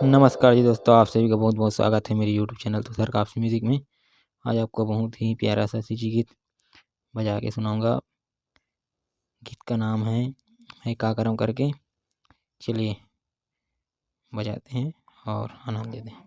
नमस्कार जी दोस्तों, आप सभी का बहुत बहुत स्वागत है मेरे यूट्यूब चैनल तुषार काफी म्यूजिक में। आज आपको बहुत ही प्यारा सा सिजी गीत बजा के सुनाऊंगा। गीत का नाम है मैं का करम करके। चलिए बजाते हैं और आनंद लेते हैं।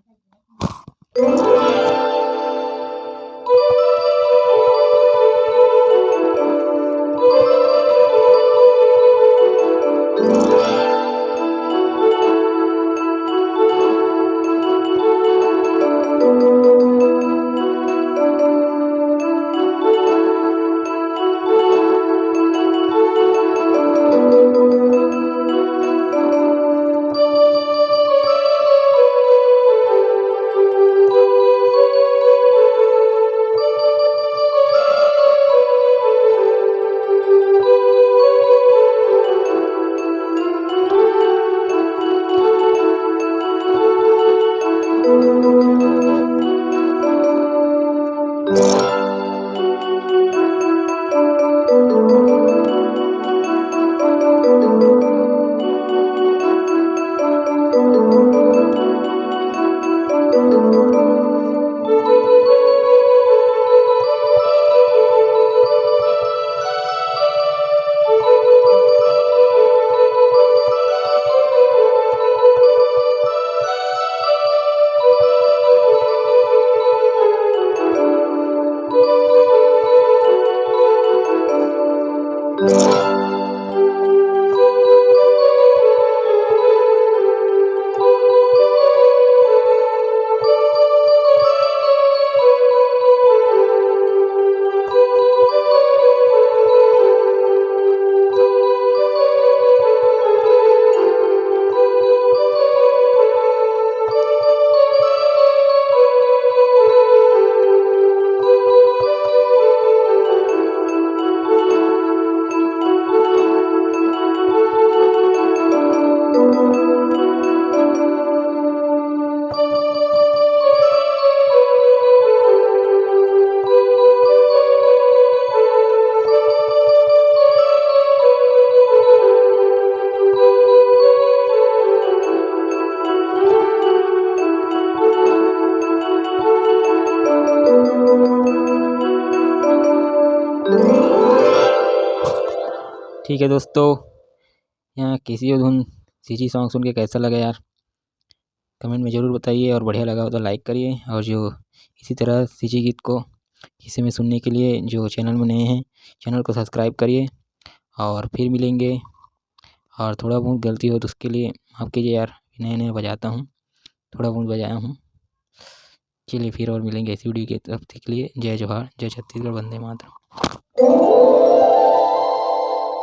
ठीक है दोस्तों, यहाँ किसी और धुन सीजी सॉन्ग सुन के कैसा लगा यार, कमेंट में ज़रूर बताइए। और बढ़िया लगा हो तो लाइक करिए। और जो इसी तरह सीजी गीत को इसी में सुनने के लिए जो चैनल में नए हैं, चैनल को सब्सक्राइब करिए। और फिर मिलेंगे। और थोड़ा बहुत गलती हो तो उसके लिए माफ़ कीजिए यार, नए नए बजाता हूँ, थोड़ा बहुत बजाया हूँ। चलिए फिर और मिलेंगे इसी वीडियो के तब तक के लिए जय जोहार, जय छत्तीसगढ़, वंदे मातरम।